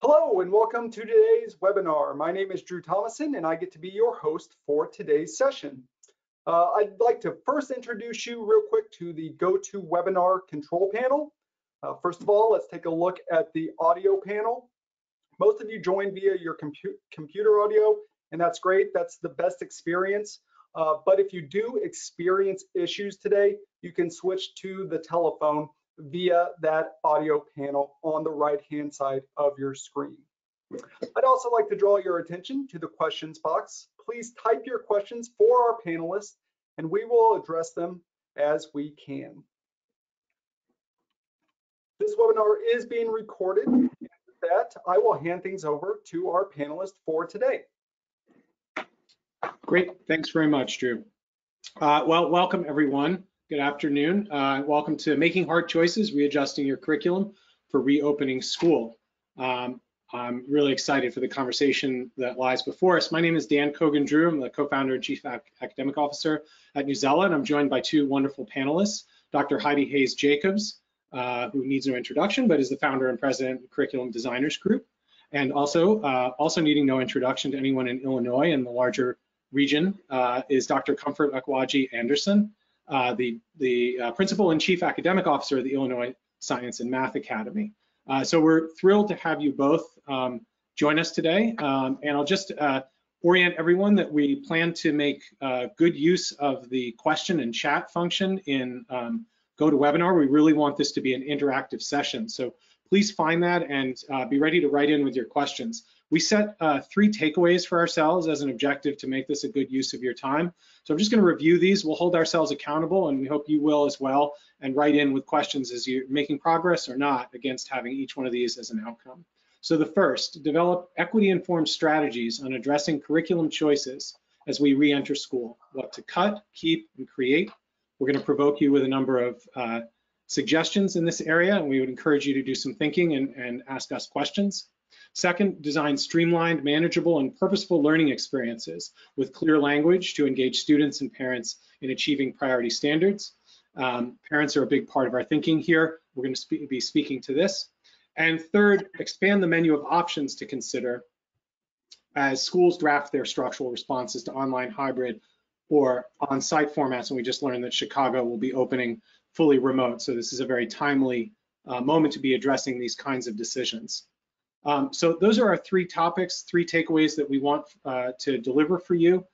Hello and welcome to today's webinar. My name is Drew Thomason and I get to be your host for today's session. I'd like to first introduce you real quick to the GoToWebinar control panel. First of all, let's take a look at the audio panel. Most of you joined via your computer audio, and that's great. That's the best experience. But if you do experience issues today, you can switch to the telephone via that audio panel on the right-hand side of your screen. I'd also like to draw your attention to the questions box. Please type your questions for our panelists, and we will address them as we can. This webinar is being recorded, and with that, I will hand things over to our panelists for today. Great, thanks very much, Drew. Well, welcome everyone. Good afternoon. Welcome to Making Hard Choices, Readjusting Your Curriculum for Reopening School. I'm really excited for the conversation that lies before us. My name is Dan Kogan-Drew. I'm the co-founder and chief academic officer at Newsela, and I'm joined by two wonderful panelists, Dr. Heidi Hayes-Jacobs, who needs no introduction, but is the founder and president of Curriculum Designers Group, and also needing no introduction to anyone in Illinois and the larger region is Dr. Comfort Akwaji Anderson, the principal and chief academic officer of the Illinois Science and Math Academy. So we're thrilled to have you both join us today. And I'll just orient everyone that we plan to make good use of the question and chat function in GoToWebinar. We really want this to be an interactive session. So please find that and be ready to write in with your questions. We set 3 takeaways for ourselves as an objective to make this a good use of your time. So I'm just going to review these. We'll hold ourselves accountable, and we hope you will as well, and write in with questions as you're making progress or not against having each one of these as an outcome. So the first, develop equity-informed strategies on addressing curriculum choices as we re-enter school. What to cut, keep, and create. We're going to provoke you with a number of suggestions in this area, and we would encourage you to do some thinking and ask us questions. Second, design streamlined, manageable, and purposeful learning experiences with clear language to engage students and parents in achieving priority standards. Parents are a big part of our thinking here. We're going to be speaking to this. And third, expand the menu of options to consider as schools draft their structural responses to online, hybrid, or on-site formats. And we just learned that Chicago will be opening fully remote. So this is a very timely moment to be addressing these kinds of decisions. So those are our 3 topics, 3 takeaways that we want to deliver for you.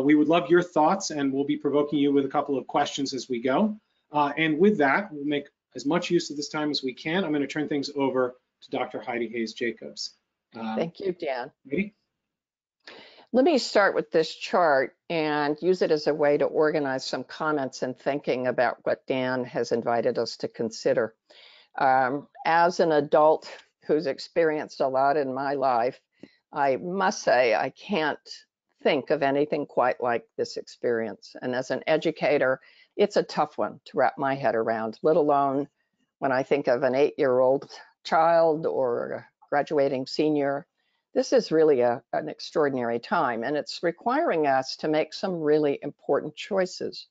We would love your thoughts, and we'll be provoking you with a couple of questions as we go. And with that, we'll make as much use of this time as we can. I'm going to turn things over to Dr. Heidi Hayes-Jacobs. Thank you, Dan. Ready? Let me start with this chart and use it as a way to organize some comments and thinking about what Dan has invited us to consider. As an adult who's experienced a lot in my life, I must say I can't think of anything quite like this experience. And as an educator, it's a tough one to wrap my head around, let alone when I think of an 8-year-old child or a graduating senior. This is really an extraordinary time, and it's requiring us to make some really important choices.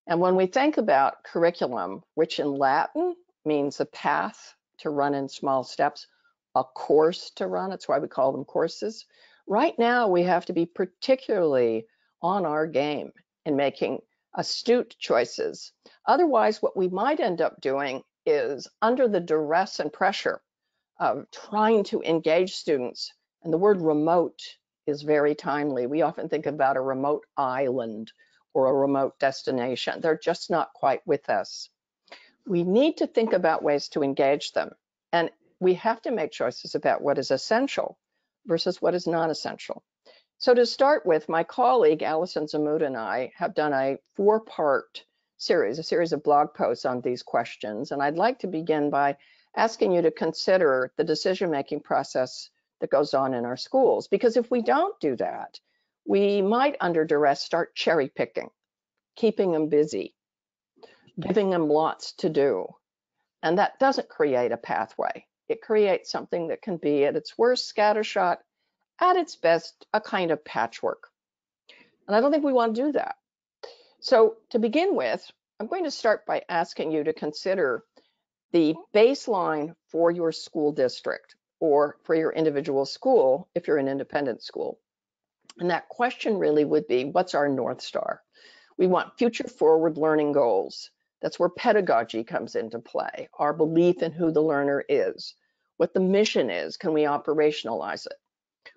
And when we think about curriculum, which in Latin means a path to run in small steps, a course to run, that's why we call them courses. Right now, we have to be particularly on our game in making astute choices. Otherwise, what we might end up doing is under the duress and pressure of trying to engage students, and the word remote is very timely. We often think about a remote island or a remote destination. They're just not quite with us. We need to think about ways to engage them, and we have to make choices about what is essential versus what is not essential. So to start with, my colleague Allison Zamuda and I have done a 4-part series, a series of blog posts on these questions, and I'd like to begin by asking you to consider the decision-making process that goes on in our schools, because if we don't do that, we might under duress start cherry picking, keeping them busy, giving them lots to do. And that doesn't create a pathway. It creates something that can be at its worst scattershot, at its best a kind of patchwork. And I don't think we want to do that. So to begin with, I'm going to start by asking you to consider the baseline for your school district. or for your individual school if you're an independent school. And that question really would be, what's our North Star? We want future forward learning goals. That's where pedagogy comes into play, our belief in who the learner is, what the mission is, can we operationalize it?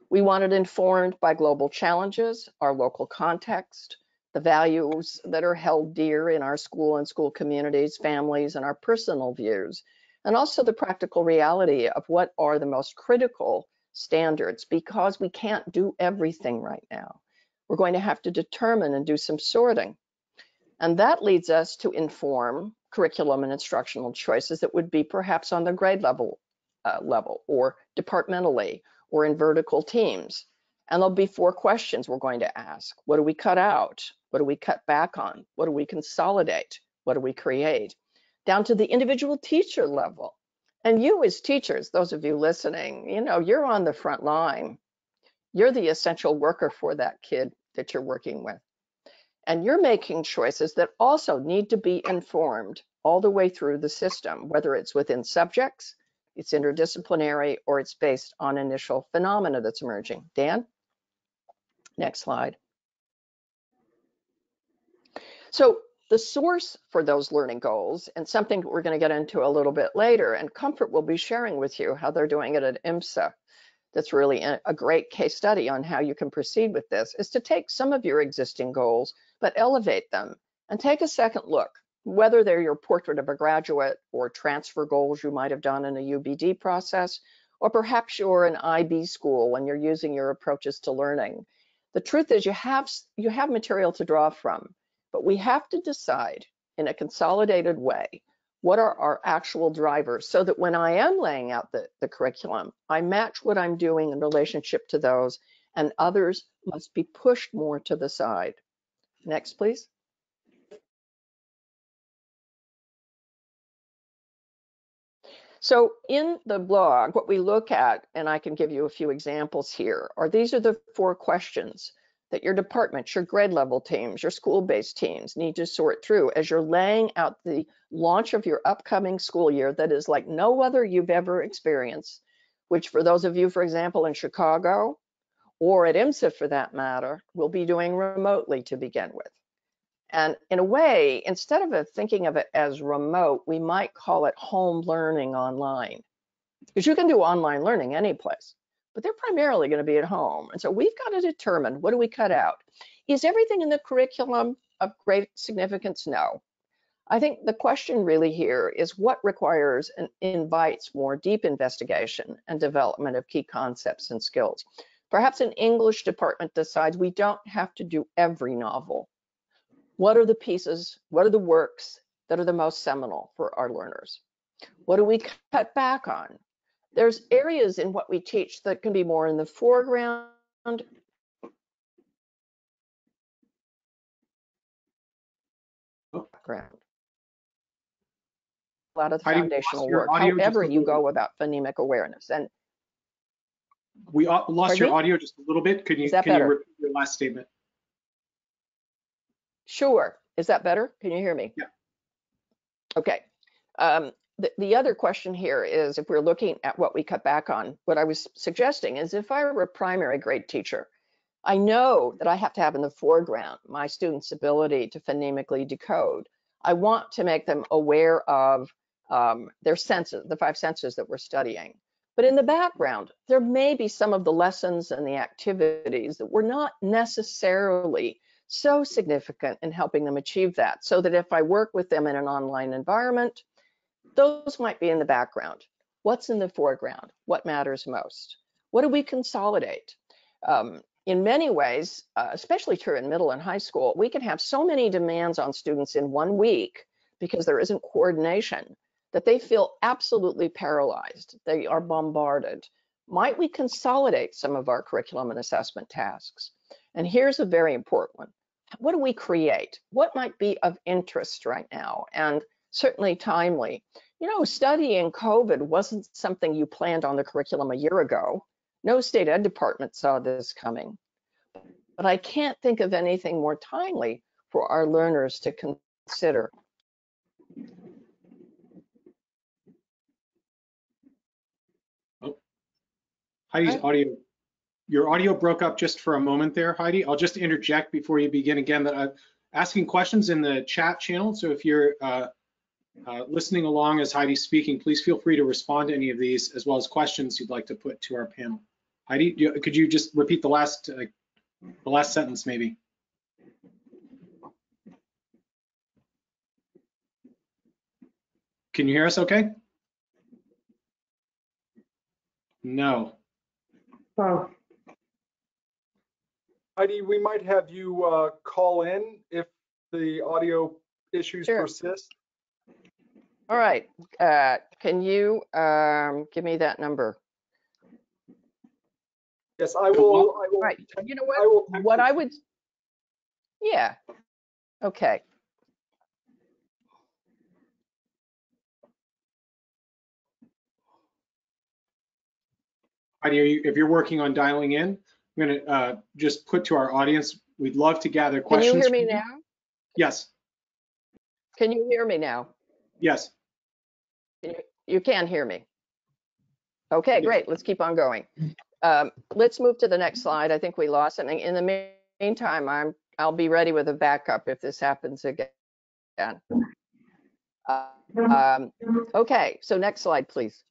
We want it informed by global challenges, our local context, the values that are held dear in our school and school communities, families, and our personal views, and also the practical reality of what are the most critical standards, because we can't do everything right now. We're going to have to determine and do some sorting. And that leads us to inform curriculum and instructional choices that would be perhaps on the grade level or departmentally or in vertical teams. And there'll be 4 questions we're going to ask. What do we cut out? What do we cut back on? What do we consolidate? What do we create? Down to the individual teacher level. And you as teachers, those of you listening, you know, you're on the front line. You're the essential worker for that kid that you're working with. And you're making choices that also need to be informed all the way through the system, whether it's within subjects, it's interdisciplinary, or it's based on initial phenomena that's emerging. Dan? Next slide. So the source for those learning goals, and something we're going to get into a little bit later, and Comfort will be sharing with you how they're doing it at IMSA. That's really a great case study on how you can proceed with this, is to take some of your existing goals, but elevate them and take a second look, whether they're your portrait of a graduate or transfer goals you might have done in a UBD process, or perhaps you're an IB school and you're using your approaches to learning. The truth is you have material to draw from, but we have to decide in a consolidated way what are our actual drivers, so that when I am laying out the curriculum, I match what I'm doing in relationship to those, and others must be pushed more to the side. Next, please. So in the blog, what we look at, and I can give you a few examples here, these are the 4 questions that your departments, your grade level teams, your school-based teams need to sort through as you're laying out the launch of your upcoming school year that is like no other you've ever experienced, which for those of you, for example, in Chicago or at IMSA for that matter, will be doing remotely to begin with. And in a way, instead of thinking of it as remote, we might call it home learning online, because you can do online learning any place, but they're primarily going to be at home. And so we've got to determine, what do we cut out? Is everything in the curriculum of great significance? No. I think the question really here is what requires and invites more deep investigation and development of key concepts and skills. Perhaps an English department decides we don't have to do every novel. What are the pieces, what are the works that are the most seminal for our learners? What do we cut back on? There's areas in what we teach that can be more in the foreground. Background. A lot of the foundational work, however you go about phonemic awareness. And we lost your audio just a little bit. Can you repeat your last statement? Sure. Is that better? Can you hear me? Yeah. Okay. The other question here is, if we're looking at what we cut back on, what I was suggesting is, if I were a primary grade teacher, I know that I have to have in the foreground my students' ability to phonemically decode. I want to make them aware of their senses, the 5 senses that we're studying. But in the background, there may be some of the lessons and the activities that were not necessarily so significant in helping them achieve that, so that if I work with them in an online environment, those might be in the background. What's in the foreground? What matters most? What do we consolidate? In many ways, especially true in middle and high school, we can have so many demands on students in 1 week because there isn't coordination that they feel absolutely paralyzed. They are bombarded. Might we consolidate some of our curriculum and assessment tasks? And here's a very important one. What do we create? What might be of interest right now? And certainly timely. You know, studying COVID wasn't something you planned on the curriculum a year ago. No state ed department saw this coming. But I can't think of anything more timely for our learners to consider. Oh, Heidi's audio, your audio broke up just for a moment there, Heidi. I'll just interject before you begin again that I'm asking questions in the chat channel. So if you're listening along as Heidi's speaking, please feel free to respond to any of these as well as questions you'd like to put to our panel. Heidi, could you just repeat the last sentence maybe? Can you hear us okay? No. Oh, Heidi, we might have you call in if the audio issues Sure. persist. All right. Can you give me that number? Yes, I will. Right. You know I will what? text What it I to would. Yeah. Okay. Heidi, if you're working on dialing in, I'm going to just put to our audience, we'd love to gather Can questions. you hear me from you. now? Yes. Can you hear me now? Yes. You can hear me. Okay, Yes. great. Let's keep on going. Let's move to the next slide. I think we lost something. In the meantime, I'll be ready with a backup if this happens again. Okay, so next slide, please.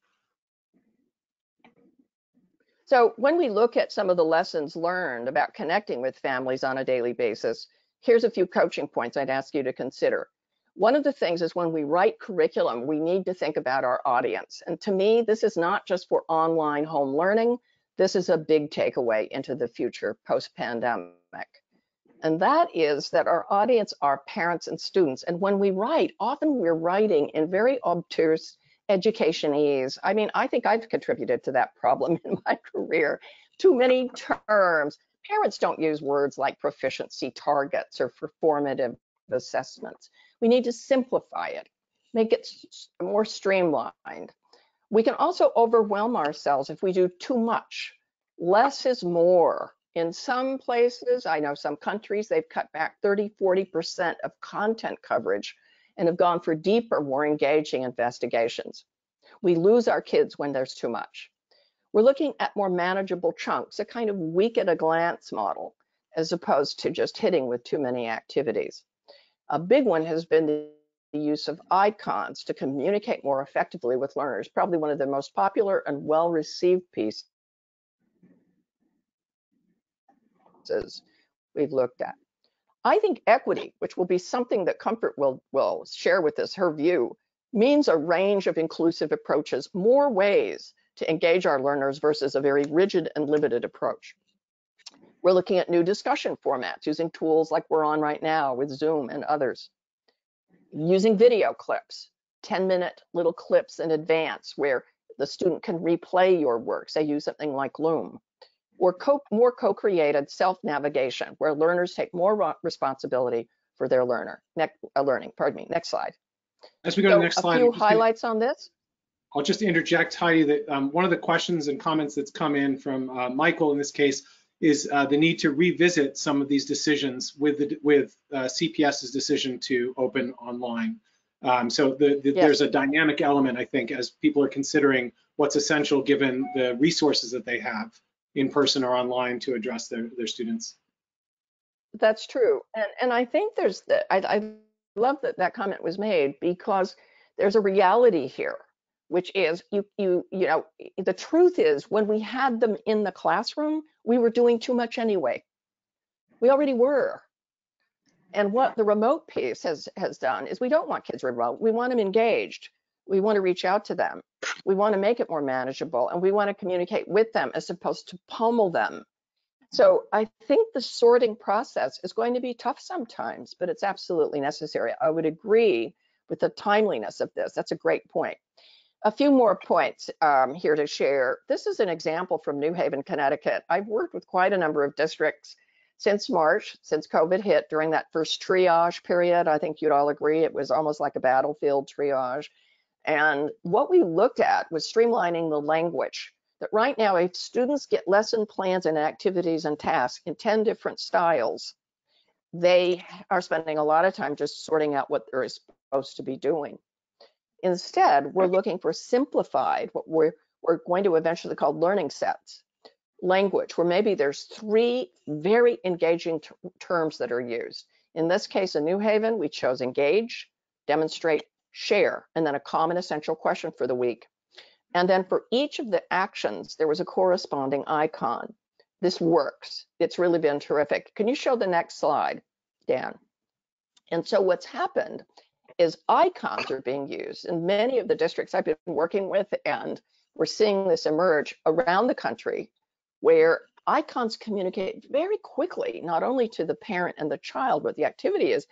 So when we look at some of the lessons learned about connecting with families on a daily basis, here's a few coaching points I'd ask you to consider. One of the things is when we write curriculum, we need to think about our audience. And to me, this is not just for online home learning. This is a big takeaway into the future post-pandemic. And that is that our audience are parents and students. And when we write, often we're writing in very obtuse educationese. I mean, I think I've contributed to that problem in my career. Too many terms. Parents don't use words like proficiency targets or formative assessments. We need to simplify it, make it more streamlined. We can also overwhelm ourselves if we do too much. Less is more. In some places, I know some countries, they've cut back 30–40% of content coverage and have gone for deeper, more engaging investigations. We lose our kids when there's too much. We're looking at more manageable chunks, a kind of week at a glance model, as opposed to just hitting with too many activities. A big one has been the use of icons to communicate more effectively with learners, probably one of the most popular and well-received pieces we've looked at. I think equity, which will be something that Comfort will share with us, her view, means a range of inclusive approaches, more ways to engage our learners versus a very rigid and limited approach. We're looking at new discussion formats using tools like we're on right now with Zoom and others. Using video clips, 10-minute little clips in advance where the student can replay your work, say use something like Loom. Or more co-created self-navigation, where learners take more responsibility for their learning. Pardon me. Next slide. As we go to the next slide, a few highlights on this. I'll just interject, Heidi, that one of the questions and comments that's come in from Michael in this case is the need to revisit some of these decisions with CPS's decision to open online. So Yes. There's a dynamic element, I think, as people are considering what's essential given the resources that they have in person or online to address their students. That's true. And I think I love that comment was made, because there's a reality here, which is you know, the truth is when we had them in the classroom, we were doing too much anyway. We already were. And what the remote piece has done is we don't want kids remote. We want them engaged. We want to reach out to them. We want to make it more manageable, and we want to communicate with them as opposed to pummel them. So I think the sorting process is going to be tough sometimes, but it's absolutely necessary. I would agree with the timeliness of this. That's a great point. A few more points here to share. This is an example from New Haven, Connecticut. I've worked with quite a number of districts since March, since COVID hit, during that first triage period. I think you'd all agree it was almost like a battlefield triage. And what we looked at was streamlining the language. That right now, if students get lesson plans and activities and tasks in 10 different styles, they are spending a lot of time just sorting out what they're supposed to be doing. Instead, we're looking for simplified, what we're going to eventually call learning sets. language where maybe there's 3 very engaging terms that are used. In this case, in New Haven, we chose engage, demonstrate, share, and then a common essential question for the week. And then for each of the actions, there was a corresponding icon. This works. It's really been terrific. Can you show the next slide, Dan? And so what's happened is icons are being used in many of the districts I've been working with, and we're seeing this emerge around the country where icons communicate very quickly, not only to the parent and the child what the activity is,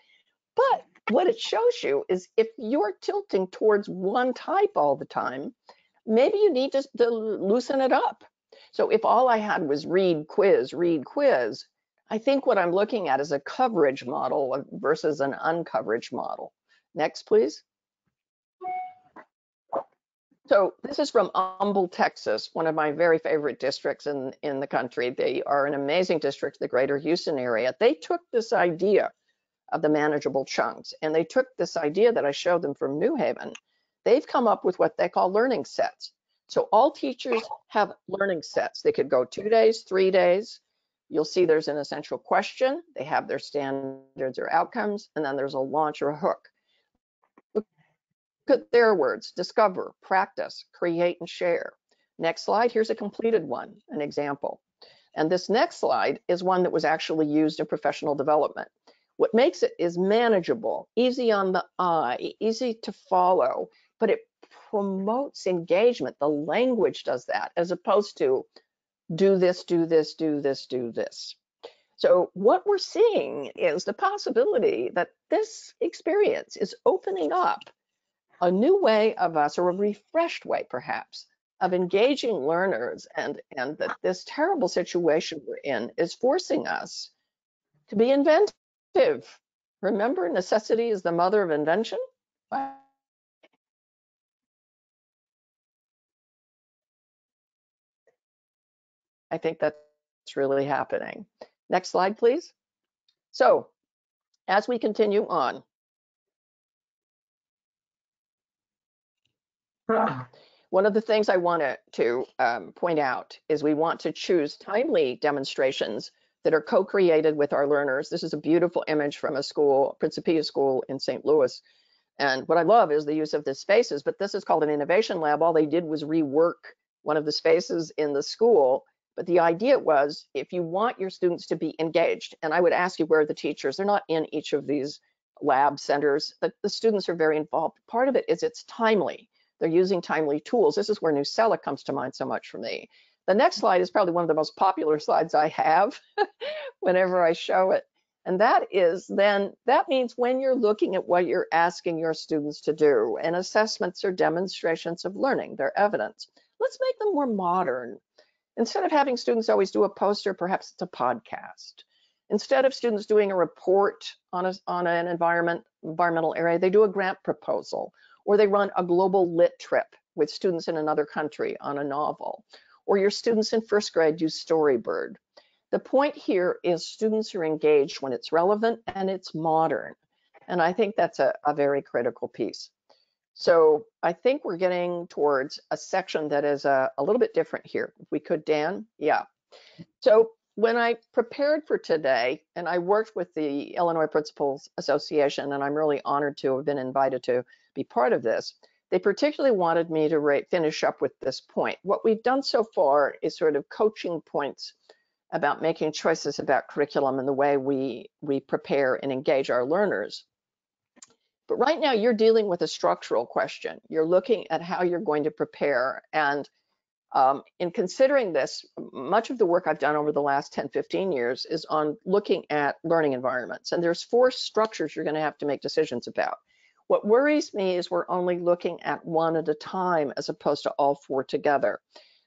but what it shows you is if you're tilting towards one type all the time, maybe you need to loosen it up. So if all I had was read, quiz, I think what I'm looking at is a coverage model versus an uncoverage model. Next, please. So this is from Humble, Texas, one of my very favorite districts in the country. They are an amazing district, the greater Houston area. They took this idea of the manageable chunks, and they took this idea that I showed them from New Haven. They've come up with what they call learning sets. So all teachers have learning sets. They could go 2 days, 3 days. You'll see there's an essential question. They have their standards or outcomes, and then there's a launch or a hook. Look at their words: discover, practice, create, and share. Next slide, here's a completed one, an example. And this next slide is one that was actually used in professional development. What makes it is manageable, easy on the eye, easy to follow, but it promotes engagement. The language does that, as opposed to do this, do this, do this, do this. So what we're seeing is the possibility that this experience is opening up a new way of us, or a refreshed way perhaps, of engaging learners, and that this terrible situation we're in is forcing us to be inventive. Remember, necessity is the mother of invention. I think that's really happening. Next slide, please. So as we continue on, one of the things I want to point out is we want to choose timely demonstrations that are co-created with our learners. This is a beautiful image from a school, Principia School in St. Louis. And what I love is the use of the spaces, but this is called an innovation lab. All they did was rework one of the spaces in the school. But the idea was, if you want your students to be engaged, and I would ask you where are the teachers, they're not in each of these lab centers, but the students are very involved. Part of it is it's timely. They're using timely tools. This is where Nucella comes to mind so much for me. The next slide is probably one of the most popular slides I have whenever I show it. And that is then, that means when you're looking at what you're asking your students to do, and assessments are demonstrations of learning, they're evidence. Let's make them more modern. Instead of having students always do a poster, perhaps it's a podcast. Instead of students doing a report on an environmental area, they do a grant proposal, or they run a global lit trip with students in another country on a novel, or your students in first grade use Storybird. The point here is students are engaged when it's relevant and it's modern. And I think that's a very critical piece. So I think we're getting towards a section that is a little bit different here. If we could, Dan, yeah. So when I prepared for today, and I worked with the Illinois Principals Association, and I'm really honored to have been invited to be part of this, they particularly wanted me to finish up with this point. What we've done so far is sort of coaching points about making choices about curriculum and the way we prepare and engage our learners. But right now you're dealing with a structural question. You're looking at how you're going to prepare. And in considering this, much of the work I've done over the last 10, 15 years is on looking at learning environments. And there's 4 structures you're going to have to make decisions about. What worries me is we're only looking at one at a time as opposed to all 4 together.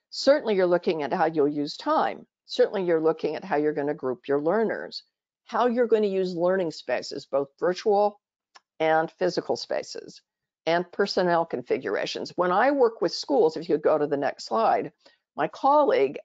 Certainly you're looking at how you'll use time. Certainly you're looking at how you're going to group your learners, how you're going to use learning spaces, both virtual and physical spaces, and personnel configurations. When I work with schools, if you could go to the next slide, my colleague,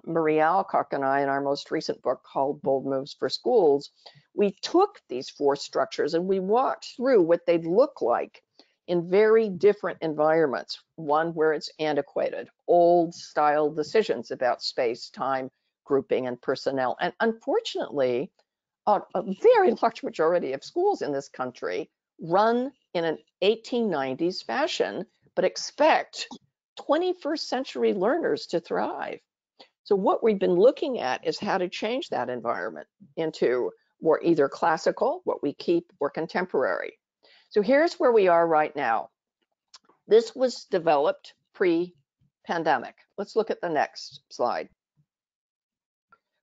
Marie Alcock, and I, in our most recent book called Bold Moves for Schools, we took these 4 structures and we walked through what they'd look like in very different environments. One where it's antiquated, old style decisions about space, time, grouping, and personnel. And unfortunately, a very large majority of schools in this country run in an 1890s fashion, but expect 21st century learners to thrive. So what we've been looking at is how to change that environment into more either classical, what we keep, or contemporary. So here's where we are right now. This was developed pre-pandemic. Let's look at the next slide.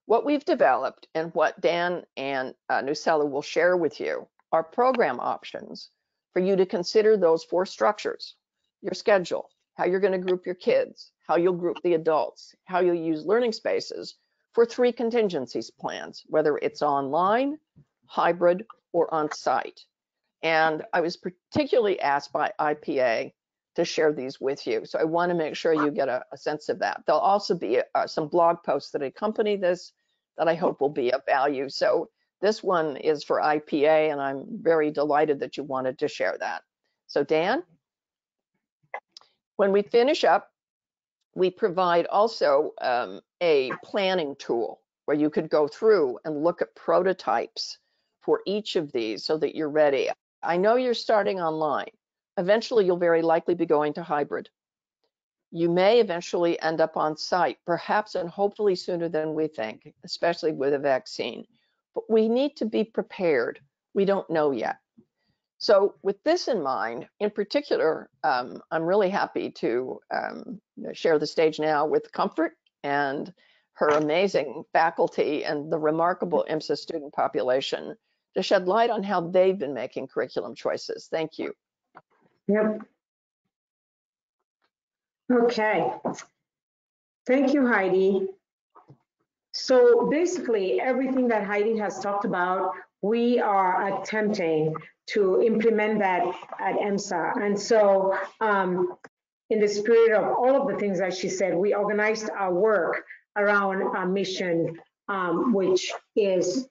What we've developed and what Dan and Nucella will share with you are program options for you to consider those 4 structures: your schedule, how you're going to group your kids, how you'll group the adults, how you'll use learning spaces for 3 contingencies plans, whether it's online, hybrid, or on-site. And I was particularly asked by IPA to share these with you. So I want to make sure you get a sense of that. There'll also be some blog posts that accompany this that I hope will be of value. So this one is for IPA, and I'm very delighted that you wanted to share that. So Dan, when we finish up, we provide also a planning tool where you could go through and look at prototypes for each of these so that you're ready. I know you're starting online. Eventually, you'll very likely be going to hybrid. You may eventually end up on site, perhaps and hopefully sooner than we think, especially with a vaccine. But we need to be prepared. We don't know yet. So with this in mind, in particular, I'm really happy to share the stage now with Comfort and her amazing faculty and the remarkable IMSA student population to shed light on how they've been making curriculum choices. Thank you. Yep. Okay. Thank you, Heidi. So basically, everything that Heidi has talked about, we are attempting to implement that at IMSA. And so in the spirit of all of the things that she said, we organized our work around our mission, which is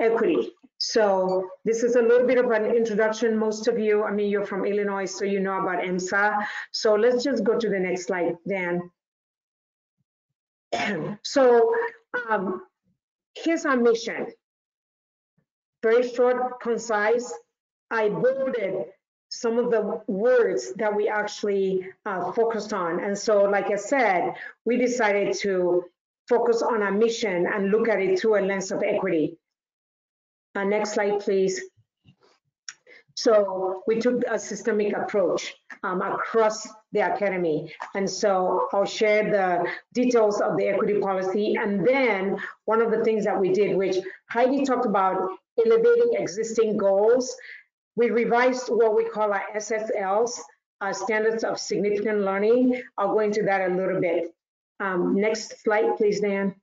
equity. So this is a little bit of an introduction. Most of you, I mean, you're from Illinois, so you know about IMSA. So let's just go to the next slide, Dan. So here's our mission. Very short, concise. I bolded some of the words that we actually focused on. And so, like I said, we decided to focus on our mission and look at it through a lens of equity. Next slide, please. So we took a systemic approach across the academy. And so I'll share the details of the equity policy. And then one of the things that we did, which Heidi talked about, elevating existing goals. We revised what we call our SSLs, Standards of Significant Learning. I'll go into that a little bit. Next slide, please, Dan.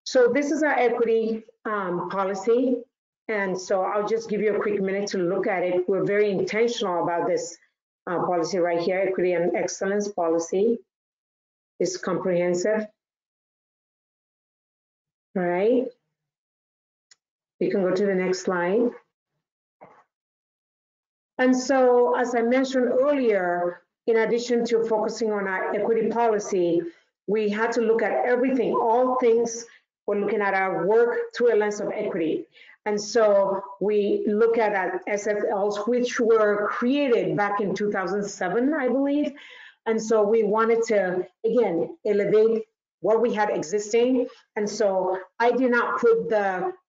So this is our equity policy. And so I'll just give you a quick minute to look at it. We're very intentional about this policy right here. Equity and excellence policy is comprehensive. All right. You can go to the next slide. And so, as I mentioned earlier, in addition to focusing on our equity policy, we had to look at everything, all things. We're looking at our work through a lens of equity. And so we look at our SSLs, which were created back in 2007, I believe. And so we wanted to, again, elevate what we had existing. And so I did not put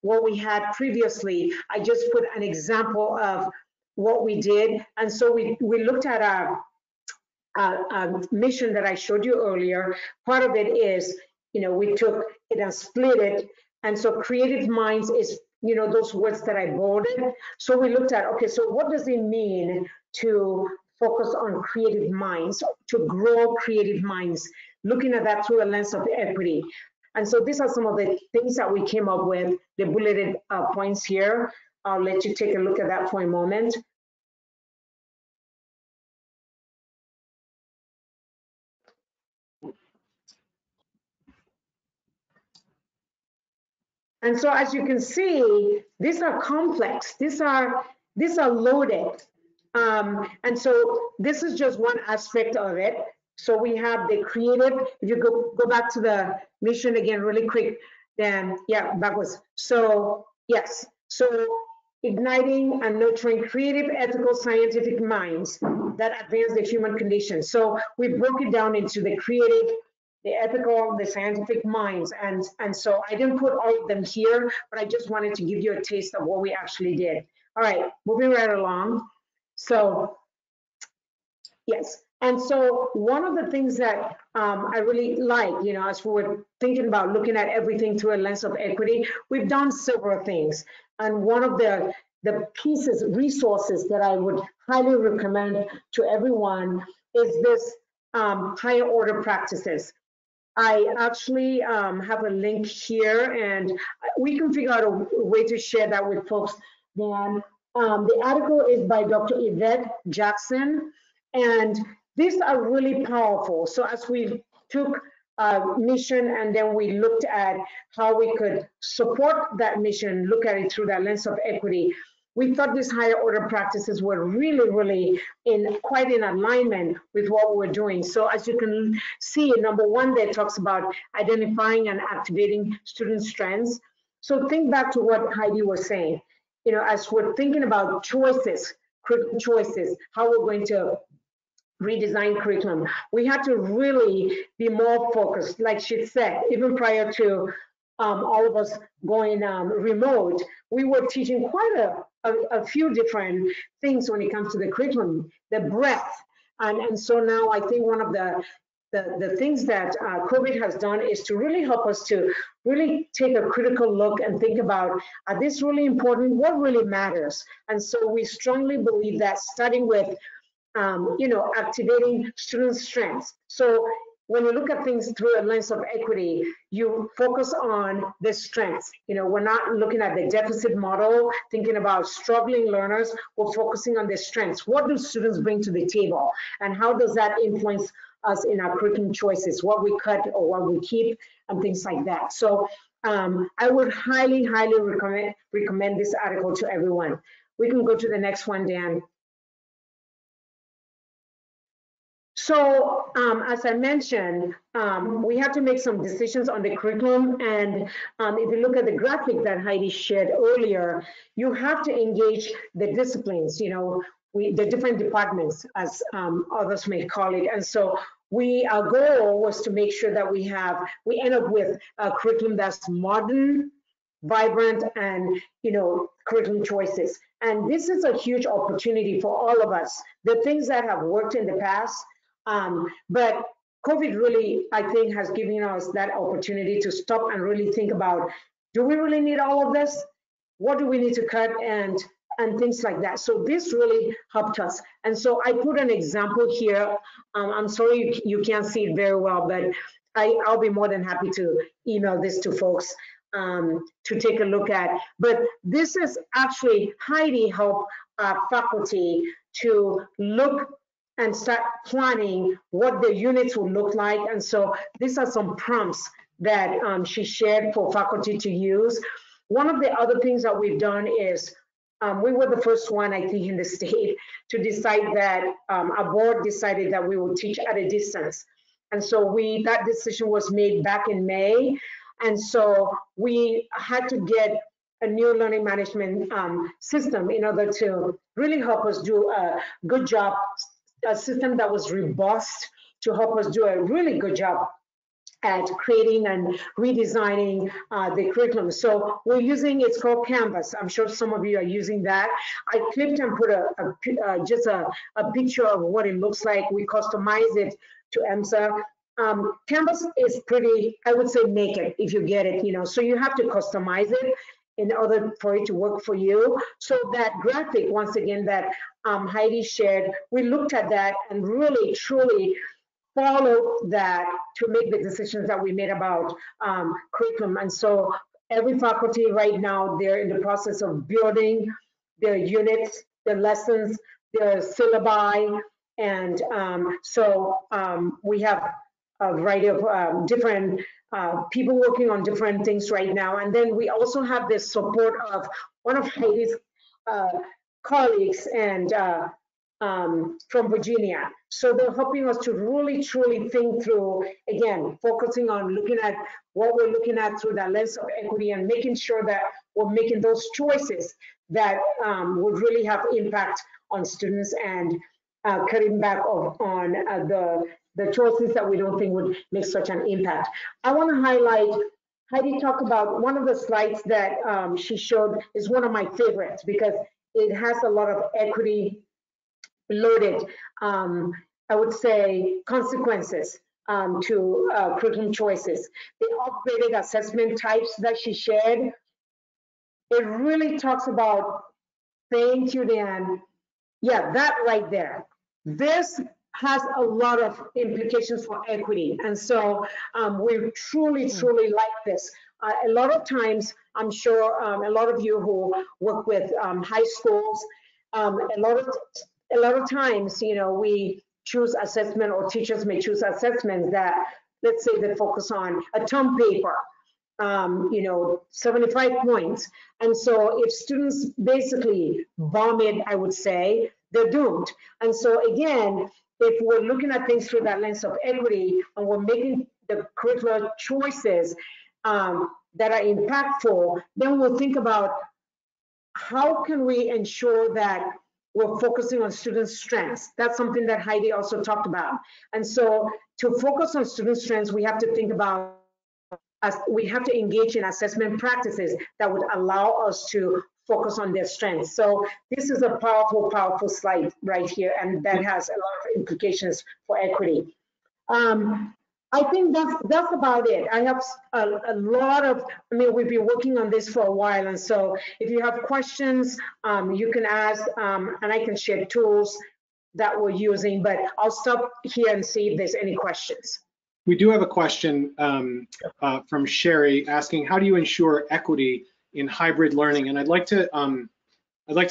what we had previously. I just put an example of what we did. And so we looked at our mission that I showed you earlier. Part of it is, we took it and split it. And so creative minds is, those words that I bolded. So we looked at, okay, so what does it mean to focus on creative minds, to grow creative minds, looking at that through a lens of equity. And so these are some of the things that we came up with, the bulleted points here. I'll let you take a look at that for a moment. And so as you can see, these are complex, these are loaded. And so this is just one aspect of it. So we have the creative. If you go back to the mission again really quick, then yeah, backwards. So yes, so igniting and nurturing creative, ethical, scientific minds that advance the human condition. So we broke it down into the creative, the ethical, the scientific minds. And so I didn't put all of them here, but I just wanted to give you a taste of what we actually did. All right, moving right along. So yes, and so one of the things that I really like, you know, as we were thinking about looking at everything through a lens of equity, we've done several things. And one of the pieces, resources that I would highly recommend to everyone is this higher order practices. I actually have a link here, and we can figure out a way to share that with folks. Then the article is by Dr. Yvette Jackson, and these are really powerful. So as we took mission and then we looked at how we could support that mission, look at it through that lens of equity, we thought these higher order practices were really, really quite in alignment with what we're doing. So as you can see, number one, that talks about identifying and activating student strengths. So think back to what Heidi was saying. You know, as we're thinking about choices, critical choices, how we're going to redesign curriculum, we had to really be more focused. Like she said, even prior to all of us going remote, we were teaching quite a few different things when it comes to the curriculum, the breadth. And so now I think one of the things that COVID has done is to really help us to really take a critical look and think about, are this really important? What really matters? And so we strongly believe that starting with you know, activating student strengths. So when you look at things through a lens of equity, you focus on the strengths. You know, we're not looking at the deficit model, thinking about struggling learners. We're focusing on the strengths. What do students bring to the table? And how does that influence us in our curriculum choices, what we cut or what we keep, and things like that. So I would highly, highly recommend this article to everyone. We can go to the next one, Dan. So as I mentioned, we had to make some decisions on the curriculum. And if you look at the graphic that Heidi shared earlier, you have to engage the disciplines, you know, the different departments, as others may call it. And so our goal was to make sure that we end up with a curriculum that's modern, vibrant, and, you know, curriculum choices. And this is a huge opportunity for all of us. The things that have worked in the past, but COVID really, I think, has given us that opportunity to stop and really think about, do we really need all of this? What do we need to cut, and things like that. So this really helped us. And so I put an example here. I'm sorry you can't see it very well, but I'll be more than happy to email this to folks to take a look at. But this is actually Heidi helped faculty to look and start planning what the units will look like. And so these are some prompts that she shared for faculty to use. One of the other things that we've done is we were the first one, I think, in the state to decide that our board decided that we would teach at a distance. And so that decision was made back in May. And so we had to get a new learning management system in order to really help us do a good job, a system that was robust to help us do a really good job at creating and redesigning the curriculum. So we're using, it's called Canvas. I'm sure some of you are using that. I clipped and put just a picture of what it looks like. We customize it to EMSA. Canvas is pretty, I would say, naked if you get it, you know, so you have to customize it in order for it to work for you. So that graphic, once again, that Heidi shared, we looked at that and really, truly followed that to make the decisions that we made about curriculum. And so every faculty right now, they're in the process of building their units, their lessons, their syllabi. And so we have a variety of different people working on different things right now. And then we also have the support of one of Heidi's colleagues and from Virginia. So they're helping us to really, truly think through, again, focusing on looking at what we're looking at through the lens of equity and making sure that we're making those choices that would really have impact on students and cutting back on the choices that we don't think would make such an impact. I want to highlight, Heidi talked about one of the slides that she showed is one of my favorites because it has a lot of equity loaded, I would say, consequences to curriculum choices. The upgraded assessment types that she shared, it really talks about, thank you, Dan. Yeah, that right there. This has a lot of implications for equity. And so we truly, truly like this. A lot of times, I'm sure a lot of you who work with high schools, a lot of times, you know, we choose assessment, or teachers may choose assessments that, let's say, they focus on a term paper, you know, 75 points. And so if students basically bomb it, I would say, they're doomed. And so again, if we're looking at things through that lens of equity and we're making the curricular choices that are impactful, then we'll think about how can we ensure that we're focusing on students' strengths. That's something that Heidi also talked about. And so to focus on student strengths, we have to think about, we have to engage in assessment practices that would allow us to focus on their strengths. So this is a powerful, powerful slide right here, and that has a lot of implications for equity. I think that's about it. I have a lot of, I mean, we've been working on this for a while, and so if you have questions, you can ask, and I can share tools that we're using, but I'll stop here and see if there's any questions. We do have a question from Sherry asking, how do you ensure equity in hybrid learning? And I'd like to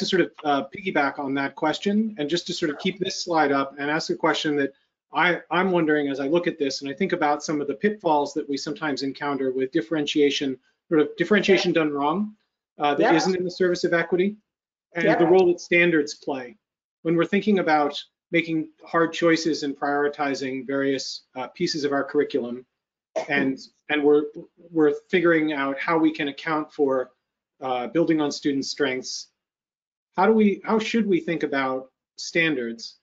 sort of piggyback on that question, and just to sort of keep this slide up and ask a question that I'm wondering as I look at this and I think about some of the pitfalls that we sometimes encounter with differentiation, sort of differentiation done wrong, that isn't in the service of equity, and the role that standards play. When we're thinking about making hard choices and prioritizing various pieces of our curriculum, and we're figuring out how we can account for building on students' strengths, how should we think about standards?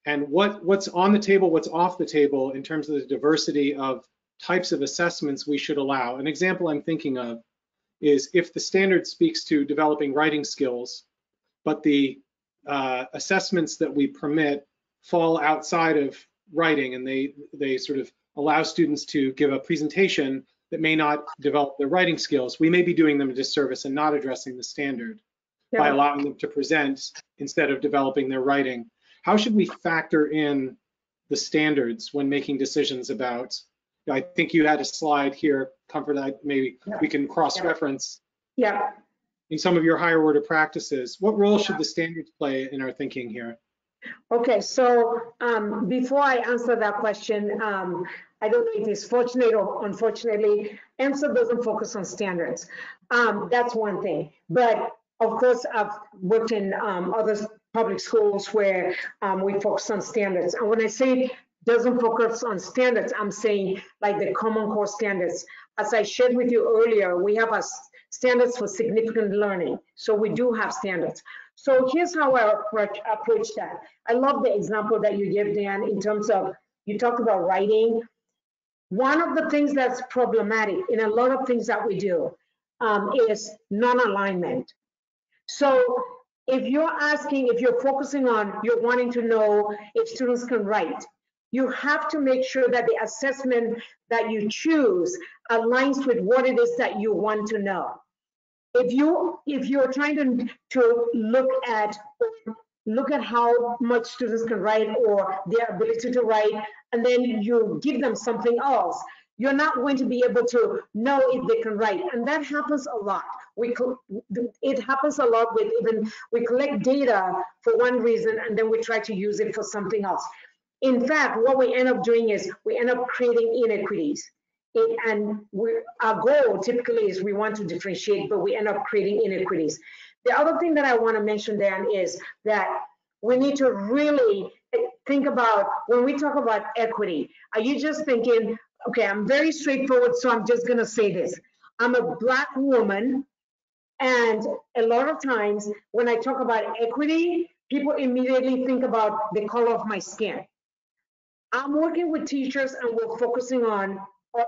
And what's on the table, what's off the table in terms of the diversity of types of assessments we should allow. An example I'm thinking of is if the standard speaks to developing writing skills, but the assessments that we permit fall outside of writing, and they sort of allow students to give a presentation that may not develop their writing skills, we may be doing them a disservice and not addressing the standard by allowing them to present instead of developing their writing. How should we factor in the standards when making decisions about, I think you had a slide here, Comfort, that maybe we can cross-reference in some of your higher order practices. What role should the standards play in our thinking here? Okay, so before I answer that question, I don't know if it's fortunate or unfortunately, AMSA doesn't focus on standards. That's one thing. But of course, I've worked in other public schools where we focus on standards. And when I say doesn't focus on standards, I'm saying like the Common Core standards. As I shared with you earlier, we have standards for significant learning. So we do have standards. So here's how I approach that. I love the example that you gave, Dan, in terms of, you talked about writing. One of the things that's problematic in a lot of things that we do is non-alignment. So if you're focusing on, you're wanting to know if students can write, you have to make sure that the assessment that you choose aligns with what it is that you want to know. If you're trying to look at how much students can write or their ability to write, and then you give them something else, you're not going to be able to know if they can write. And that happens a lot. It happens a lot with even, we collect data for one reason and then we try to use it for something else. In fact, what we end up doing is we end up creating inequities. And our goal typically is we want to differentiate, but we end up creating inequities. The other thing that I want to mention, Dan, is that we need to really think about, when we talk about equity, are you just thinking, okay, I'm very straightforward, so I'm just gonna say this. I'm a Black woman, and a lot of times when I talk about equity, people immediately think about the color of my skin. I'm working with teachers and we're focusing on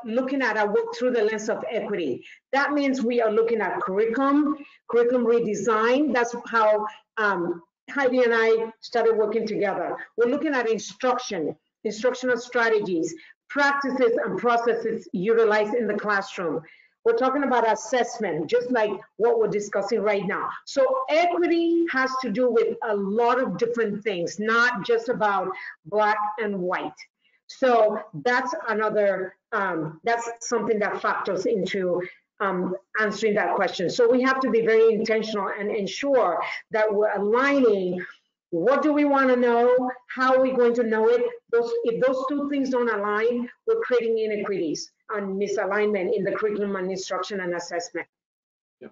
looking at our work through the lens of equity. That means we are looking at curriculum redesign. That's how Heidi and I started working together. We're looking at instructional strategies, practices and processes utilized in the classroom. We're talking about assessment, just like what we're discussing right now. So equity has to do with a lot of different things, not just about Black and white. So that's another, that's something that factors into answering that question. So we have to be very intentional and ensure that we're aligning what do we want to know, how are we going to know it. If those two things don't align, we're creating inequities and misalignment in the curriculum and instruction and assessment. Yeah.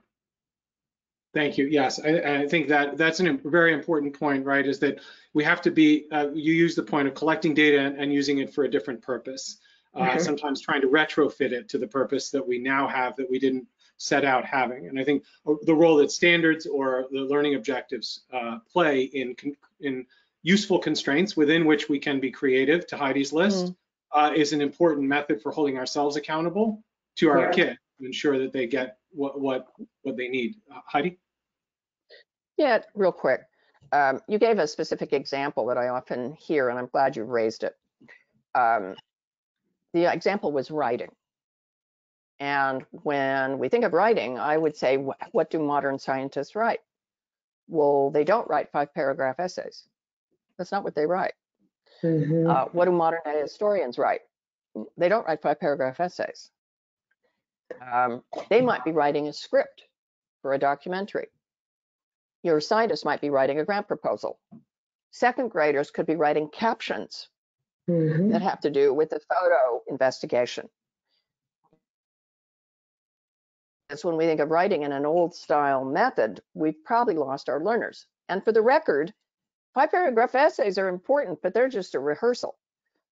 Thank you. Yes, I think that's a very important point, right? Is that we have to be, you use the point of collecting data and using it for a different purpose. Sometimes trying to retrofit it to the purpose that we now have that we didn't set out having. And I think the role that standards or the learning objectives play in useful constraints within which we can be creative, to Heidi's list, is an important method for holding ourselves accountable to our kids to ensure that they get what they need. Heidi? Yeah, real quick. You gave a specific example that I often hear, and I'm glad you raised it. The example was writing. And when we think of writing, I would say, what do modern scientists write? Well, they don't write 5-paragraph essays. That's not what they write. What do modern day historians write? They don't write 5-paragraph essays. They might be writing a script for a documentary. Your scientist might be writing a grant proposal. Second graders could be writing captions that have to do with the photo investigation. It's when we think of writing in an old style method, we've probably lost our learners. And for the record, 5-paragraph essays are important, but they're just a rehearsal.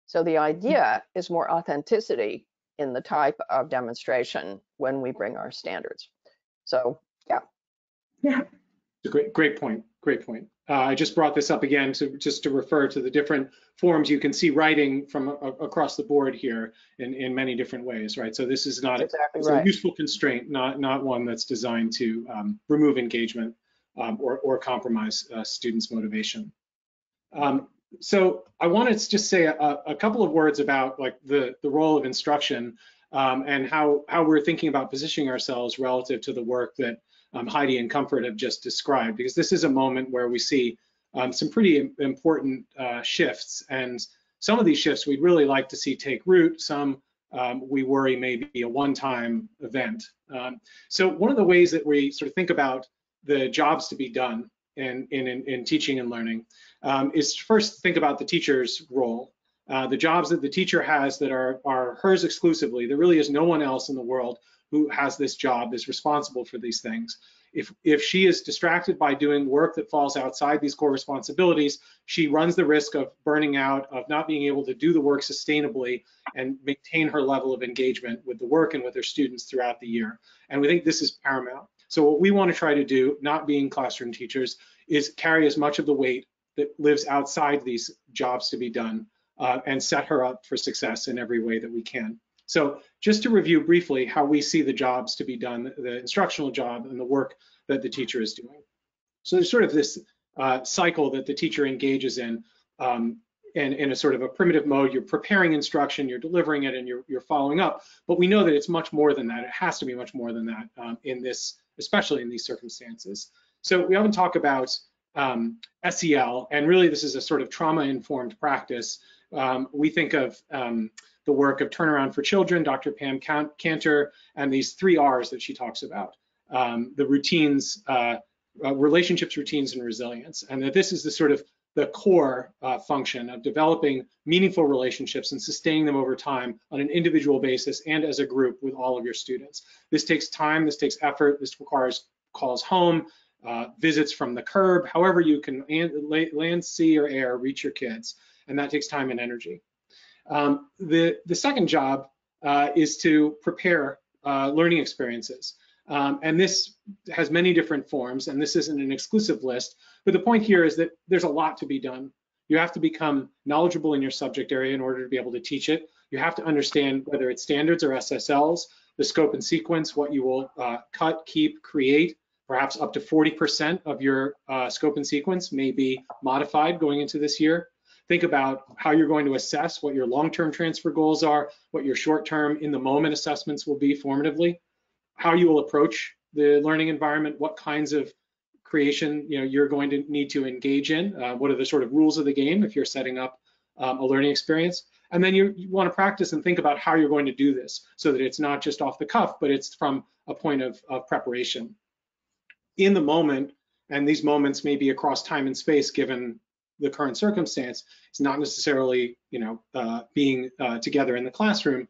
So the idea is more authenticity in the type of demonstration when we bring our standards. So, yeah. It's a great point. Great point. I just brought this up again to refer to the different forms you can see writing from across the board here in many different ways, right? So this is not a useful constraint, not one that's designed to remove engagement or compromise students' motivation. So I wanted to just say a couple of words about like the role of instruction and how we're thinking about positioning ourselves relative to the work that Heidi and Comfort have just described, because this is a moment where we see some pretty important shifts, and some of these shifts we'd really like to see take root. Some we worry may be a one-time event. So one of the ways that we sort of think about the jobs to be done in teaching and learning is to first think about the teacher's role. The jobs that the teacher has that are hers exclusively. There really is no one else in the world who has this job, is responsible for these things. If she is distracted by doing work that falls outside these core responsibilities, she runs the risk of burning out, of not being able to do the work sustainably and maintain her level of engagement with the work and with her students throughout the year. And we think this is paramount. So what we want to try to do, not being classroom teachers, is carry as much of the weight that lives outside these jobs to be done and set her up for success in every way that we can. So just to review briefly how we see the jobs to be done, the instructional job and the work that the teacher is doing. So there's sort of this cycle that the teacher engages in a sort of a primitive mode. You're preparing instruction, you're delivering it, and you're following up. But we know that it's much more than that. It has to be much more than that in this, especially in these circumstances. So we often talk about SEL, and really this is a sort of trauma-informed practice. We think of the work of Turnaround for Children, Dr. Pam Cantor, and these 3 R's that she talks about, the routines, relationships, routines, and resilience. And that this is the sort of the core function of developing meaningful relationships and sustaining them over time on an individual basis and as a group with all of your students. This takes time, this takes effort, this requires calls home, visits from the curb, however you can land, sea, or air, reach your kids. And that takes time and energy. The second job is to prepare learning experiences. And this has many different forms, and this isn't an exclusive list, but the point here is that there's a lot to be done. You have to become knowledgeable in your subject area in order to be able to teach it. You have to understand whether it's standards or SSLs, the scope and sequence, what you will cut, keep, create. Perhaps up to 40% of your scope and sequence may be modified going into this year. Think about how you're going to assess what your long-term transfer goals are, what your short-term in-the-moment assessments will be formatively, how you will approach the learning environment, what kinds of creation you're going to need to engage in, what are the sort of rules of the game if you're setting up a learning experience. And then you want to practice and think about how you're going to do this so that it's not just off the cuff, but it's from a point of preparation. In the moment, and these moments may be across time and space given the current circumstance, it's not necessarily being together in the classroom.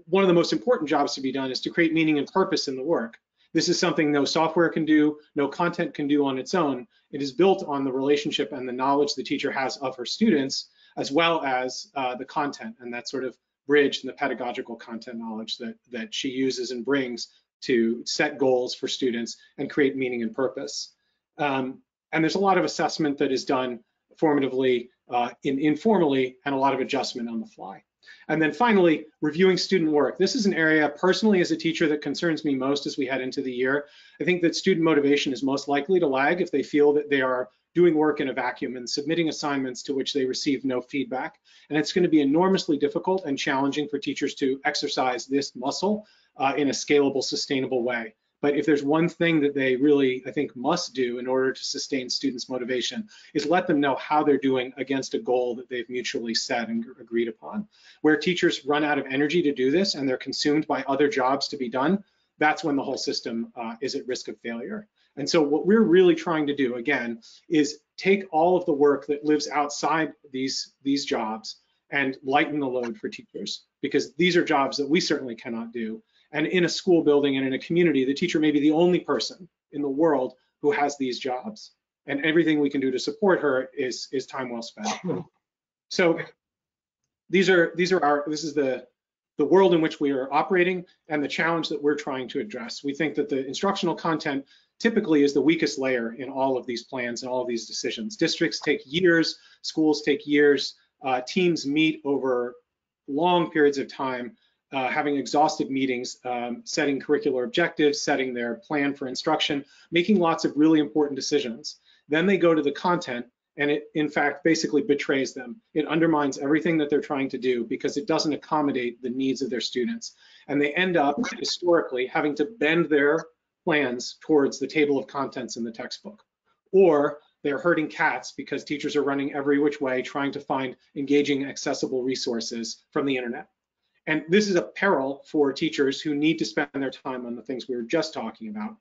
One of the most important jobs to be done is to create meaning and purpose in the work. This is something no software can do, no content can do on its own. It is built on the relationship and the knowledge the teacher has of her students, as well as the content and that sort of bridge and the pedagogical content knowledge that she uses and brings to set goals for students and create meaning and purpose. And there's a lot of assessment that is done formatively, informally, and a lot of adjustment on the fly. And then finally, reviewing student work. This is an area personally as a teacher that concerns me most as we head into the year. I think that student motivation is most likely to lag if they feel that they are doing work in a vacuum and submitting assignments to which they receive no feedback. And it's going to be enormously difficult and challenging for teachers to exercise this muscle in a scalable, sustainable way. But if there's one thing that they really, I think, must do in order to sustain students' motivation is let them know how they're doing against a goal that they've mutually set and agreed upon. Where teachers run out of energy to do this and they're consumed by other jobs to be done, that's when the whole system is at risk of failure. And so what we're really trying to do, again, is take all of the work that lives outside these jobs and lighten the load for teachers, because these are jobs that we certainly cannot do. And in a school building and in a community, the teacher may be the only person in the world who has these jobs. And everything we can do to support her is time well spent. So this is the world in which we are operating and the challenge that we're trying to address. We think that the instructional content typically is the weakest layer in all of these plans and all of these decisions. Districts take years, schools take years, teams meet over long periods of time, having exhaustive meetings, setting curricular objectives, setting their plan for instruction, making lots of really important decisions. Then they go to the content, and it, in fact, basically betrays them. It undermines everything that they're trying to do because it doesn't accommodate the needs of their students. And they end up, historically, having to bend their plans towards the table of contents in the textbook. Or they're herding cats because teachers are running every which way trying to find engaging, accessible resources from the internet. And this is a peril for teachers who need to spend their time on the things we were just talking about,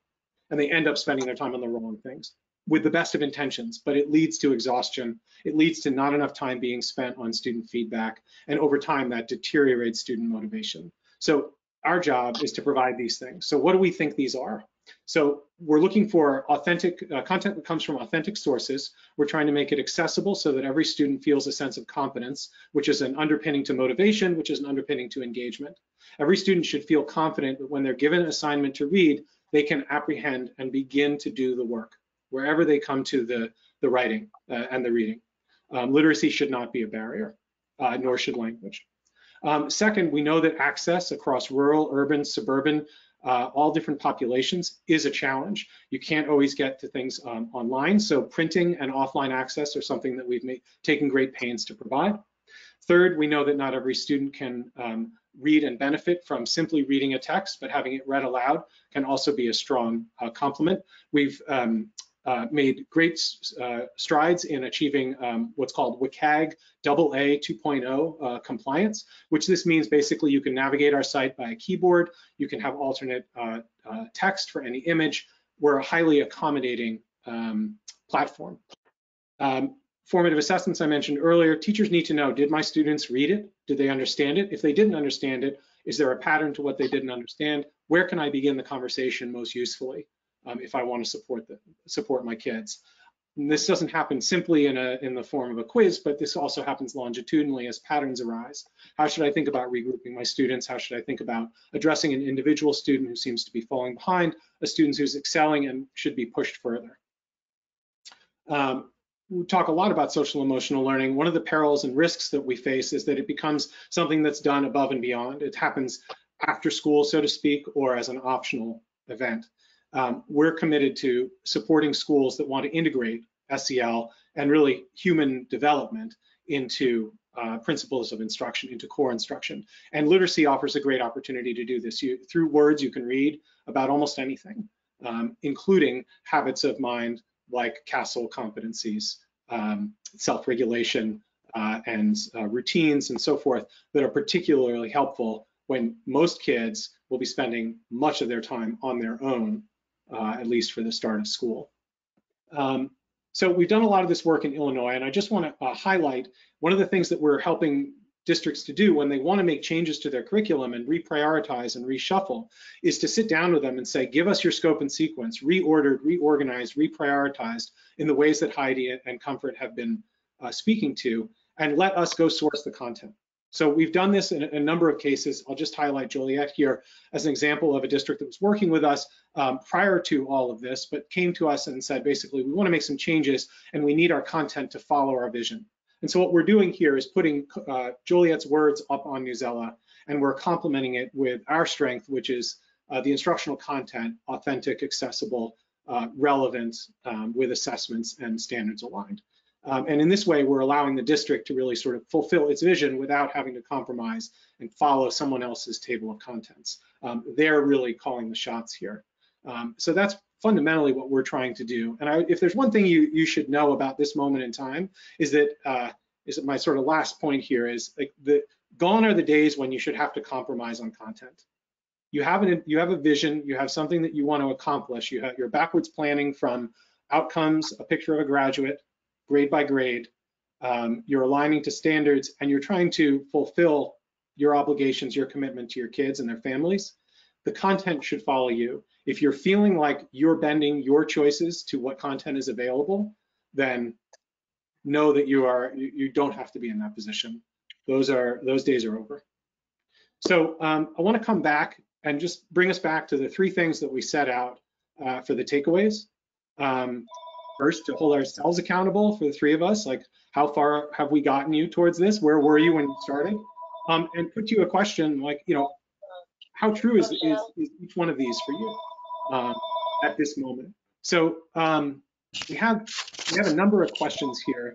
and they end up spending their time on the wrong things with the best of intentions, but it leads to exhaustion. It leads to not enough time being spent on student feedback, and over time that deteriorates student motivation. So our job is to provide these things. So what do we think these are? So we're looking for authentic content that comes from authentic sources. We're trying to make it accessible so that every student feels a sense of competence, which is an underpinning to motivation, which is an underpinning to engagement. Every student should feel confident that when they're given an assignment to read, they can apprehend and begin to do the work, wherever they come to the writing and the reading. Literacy should not be a barrier, nor should language. Second, we know that access across rural, urban, suburban, all different populations is a challenge. You can't always get to things online, so printing and offline access are something that we've taken great pains to provide. Third, we know that not every student can read and benefit from simply reading a text, but having it read aloud can also be a strong complement. We've made great strides in achieving what's called WCAG AA 2.0 compliance, which this means basically you can navigate our site by a keyboard, you can have alternate text for any image. We're a highly accommodating platform. Formative assessments I mentioned earlier, teachers need to know, did my students read it? Did they understand it? If they didn't understand it, is there a pattern to what they didn't understand? Where can I begin the conversation most usefully? if I want to support my kids. And this doesn't happen simply in the form of a quiz, but this also happens longitudinally as patterns arise. How should I think about regrouping my students? How should I think about addressing an individual student who seems to be falling behind, a student who's excelling and should be pushed further? We talk a lot about social emotional learning. One of the perils and risks that we face is that it becomes something that's done above and beyond. It happens after school, so to speak, or as an optional event. We're committed to supporting schools that want to integrate SEL and really human development into principles of instruction, into core instruction. And literacy offers a great opportunity to do this. Through words, you can read about almost anything, including habits of mind like CASEL competencies, self-regulation, and routines and so forth that are particularly helpful when most kids will be spending much of their time on their own, at least for the start of school. So we've done a lot of this work in Illinois, and I just want to highlight one of the things that we're helping districts to do when they want to make changes to their curriculum and reprioritize and reshuffle is to sit down with them and say, give us your scope and sequence, reordered, reorganized, reprioritized in the ways that Heidi and Comfort have been speaking to, and let us go source the content. So we've done this in a number of cases. I'll just highlight Juliet here as an example of a district that was working with us prior to all of this, but came to us and said, basically, we want to make some changes and we need our content to follow our vision. And so what we're doing here is putting Juliet's words up on Newsela, and we're complementing it with our strength, which is the instructional content, authentic, accessible, relevant, with assessments and standards aligned. And in this way, we're allowing the district to really sort of fulfill its vision without having to compromise and follow someone else's table of contents. They're really calling the shots here. So that's fundamentally what we're trying to do. And if there's one thing you should know about this moment in time is that my sort of last point here is like gone are the days when you should have to compromise on content. You have a vision, you have something that you want to accomplish. You're backwards planning from outcomes, a picture of a graduate, grade by grade. You're aligning to standards, and you're trying to fulfill your obligations, your commitment to your kids and their families. The content should follow you. If you're feeling like you're bending your choices to what content is available, then know that you don't have to be in that position. Those days are over. So I want to come back and just bring us back to the three things that we set out for the takeaways. First, to hold ourselves accountable for the three of us, like how far have we gotten you towards this? Where were you when you started? And put you a question like, how true is each one of these for you at this moment? So we have a number of questions here.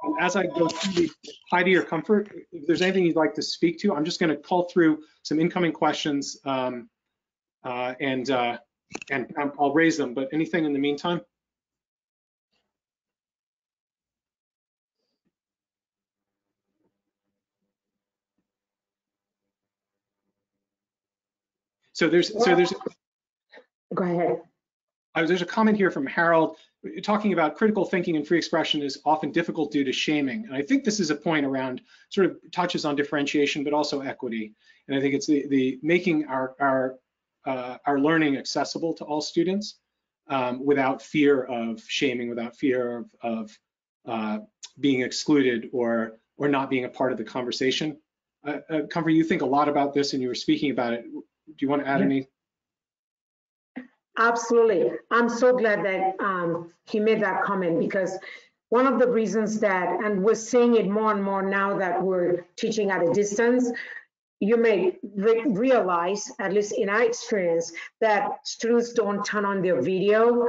And as I go through these, Heidi or Comfort, if there's anything you'd like to speak to, I'm just going to call through some incoming questions and I'll raise them. But anything in the meantime? So there's Go ahead. There's a comment here from Harold talking about critical thinking and free expression is often difficult due to shaming. And I think this is a point around sort of touches on differentiation, but also equity. And I think it's the making our learning accessible to all students without fear of shaming, without fear of being excluded or not being a part of the conversation. Comfort, you think a lot about this and you were speaking about it. Do you want to add any? Absolutely. I'm so glad that he made that comment, because one of the reasons that, and we're seeing it more and more now that we're teaching at a distance, you may realize, at least in our experience, that students don't turn on their video.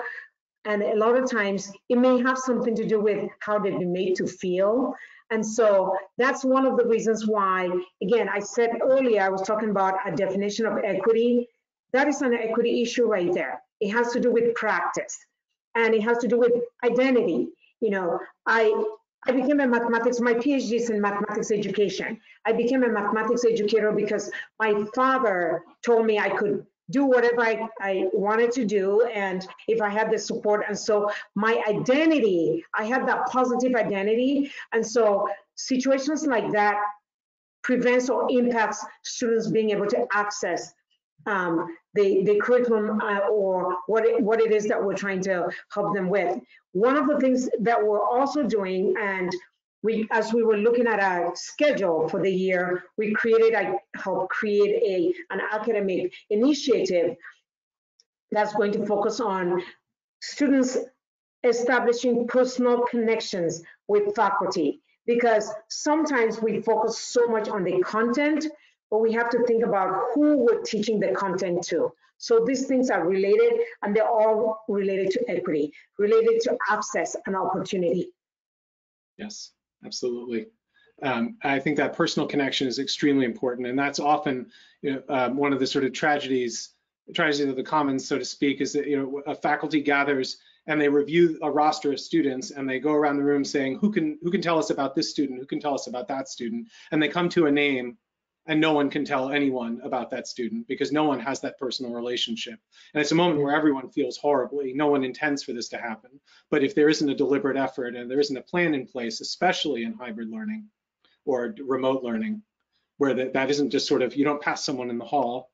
And a lot of times it may have something to do with how they've been made to feel. And so that's one of the reasons why, again, I said earlier, I was talking about a definition of equity. That is an equity issue right there. It has to do with practice, and it has to do with identity. I became a mathematics, my PhD is in mathematics education. I became a mathematics educator because my father told me I could do whatever I wanted to do, and if I had the support. And so my identity, I had that positive identity. And so situations like that prevents or impacts students being able to access the curriculum or what it is that we're trying to help them with. One of the things that we're also doing, and as we were looking at our schedule for the year, we helped create an academic initiative that's going to focus on students establishing personal connections with faculty, because sometimes we focus so much on the content, but we have to think about who we're teaching the content to. So these things are related, and they're all related to equity, related to access and opportunity. Yes, absolutely. I think that personal connection is extremely important, and that's often one of the sort of tragedies of the commons, so to speak, is that a faculty gathers and they review a roster of students, and they go around the room saying, who can tell us about this student, who can tell us about that student, and they come to a name, and no one can tell anyone about that student because no one has that personal relationship. And it's a moment where everyone feels horribly. No one intends for this to happen. But if there isn't a deliberate effort and there isn't a plan in place, especially in hybrid learning or remote learning, where that isn't just sort of, you don't pass someone in the hall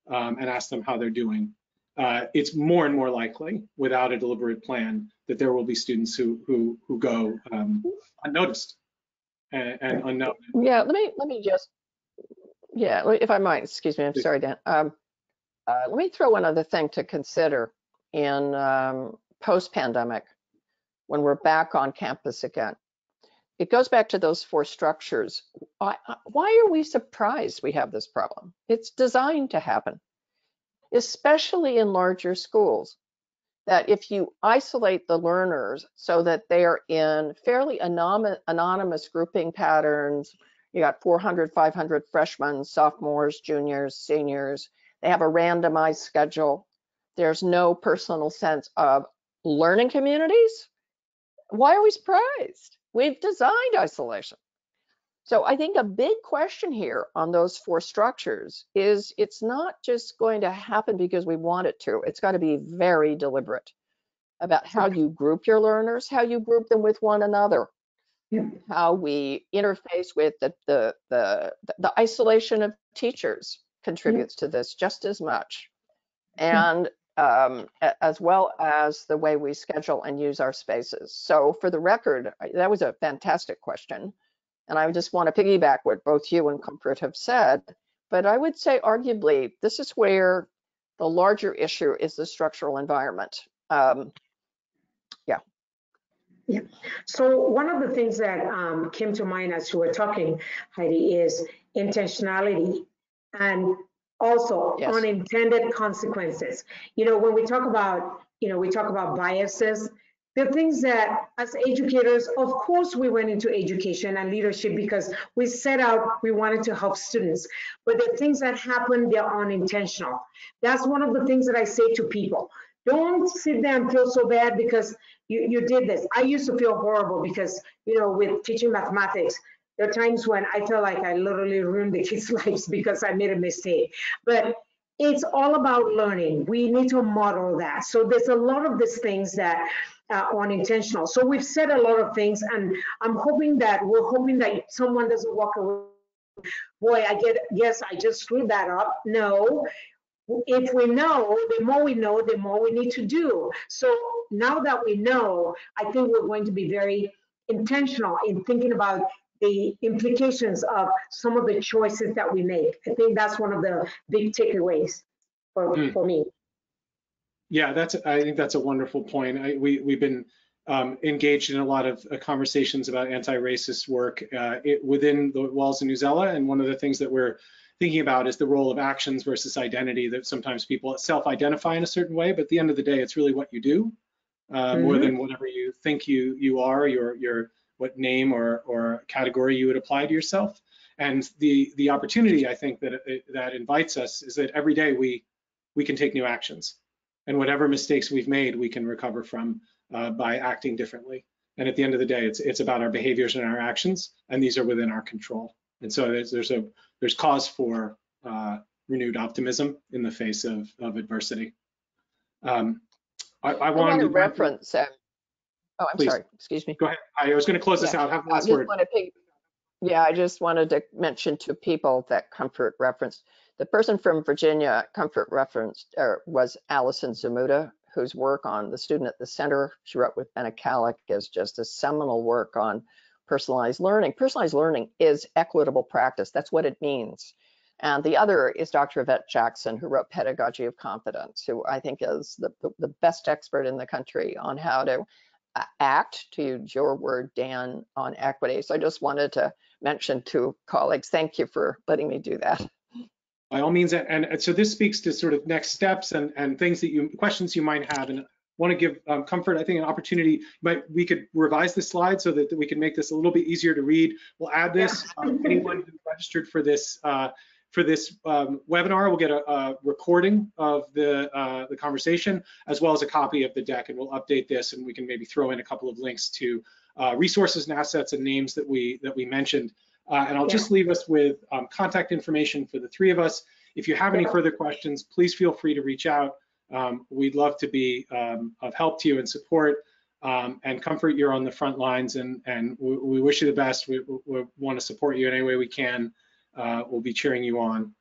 and ask them how they're doing. It's more and more likely, without a deliberate plan, that there will be students who go unnoticed and unknown. Yeah, let me just, yeah, if I might, excuse me, I'm sorry, Dan. Let me throw one other thing to consider in post-pandemic, when we're back on campus again. It goes back to those 4 structures. Why are we surprised we have this problem? It's designed to happen, especially in larger schools, that if you isolate the learners so that they are in fairly anonymous grouping patterns, you got 400, 500 freshmen, sophomores, juniors, seniors, they have a randomized schedule. There's no personal sense of learning communities. Why are we surprised? We've designed isolation. So I think a big question here on those 4 structures is it's not just going to happen because we want it to. It's got to be very deliberate about how you group your learners, how you group them with one another, how we interface with the isolation of teachers contributes to this just as much, and as well as the way we schedule and use our spaces. So for the record, that was a fantastic question. And I just want to piggyback what both you and Comfort have said, but I would say arguably this is where the larger issue is the structural environment. Yeah. So one of the things that came to mind as you were talking, Heidi, is intentionality and also unintended consequences. When we talk about, we talk about biases. The things that as educators, of course, we went into education and leadership because we set out, we wanted to help students. But the things that happen, they're unintentional. That's one of the things that I say to people. Don't sit there and feel so bad because you did this. I used to feel horrible because, with teaching mathematics, there are times when I feel like I literally ruined the kids' lives because I made a mistake. But it's all about learning. We need to model that. So there's a lot of these things that are unintentional. So we've said a lot of things, and we're hoping that someone doesn't walk away, boy, yes, I just screwed that up. No. If we know, the more we know, the more we need to do. So now that we know, I think we're going to be very intentional in thinking about the implications of some of the choices that we make. I think that's one of the big takeaways for me. Yeah, I think that's a wonderful point. We've been engaged in a lot of conversations about anti-racist work within the walls of Newsela, and one of the things that we're thinking about is the role of actions versus identity, that sometimes people self-identify in a certain way, but at the end of the day, it's really what you do more than whatever you think you are, your what name or category you would apply to yourself. And the opportunity, I think, that invites us is that every day we can take new actions, and whatever mistakes we've made, we can recover from by acting differently. And at the end of the day, it's about our behaviors and our actions, and these are within our control. And so there's cause for renewed optimism in the face of adversity. I wanted to reference. Oh, I'm sorry. Excuse me. Go ahead. I was going to close this out. Have the last word. I just wanted to mention to people that Comfort referenced. The person from Virginia Comfort referenced was Allison Zamuda, whose work on The Student at the Center, she wrote with Ben Akalik, is just a seminal work on personalized learning. Personalized learning is equitable practice. That's what it means. And the other is Dr. Yvette Jackson, who wrote Pedagogy of Competence, who I think is the best expert in the country on how to act, to use your word, Dan, on equity. So I just wanted to mention to colleagues, thank you for letting me do that. By all means, and so this speaks to sort of next steps and things that questions you might have, and want to give Comfort, I think, an opportunity. We could revise the slide so that we can make this a little bit easier to read. We'll add this. Anyone who registered for this webinar will get a recording of the conversation, as well as a copy of the deck, and we'll update this, and we can maybe throw in a couple of links to resources and assets and names that we mentioned. And I'll just leave us with contact information for the three of us. If you have any further questions, please feel free to reach out. We'd love to be of help to you and support. And Comfort, you're on the front lines, and we wish you the best. We want to support you in any way we can. We'll be cheering you on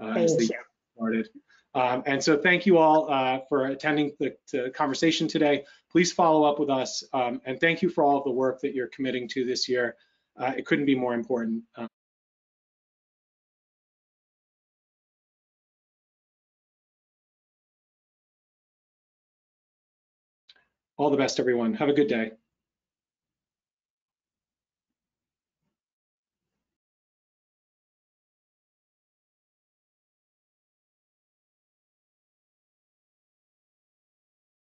as the year started. And so thank you all for attending the conversation today. Please follow up with us, and thank you for all of the work that you're committing to this year. It couldn't be more important. All the best, everyone. Have a good day.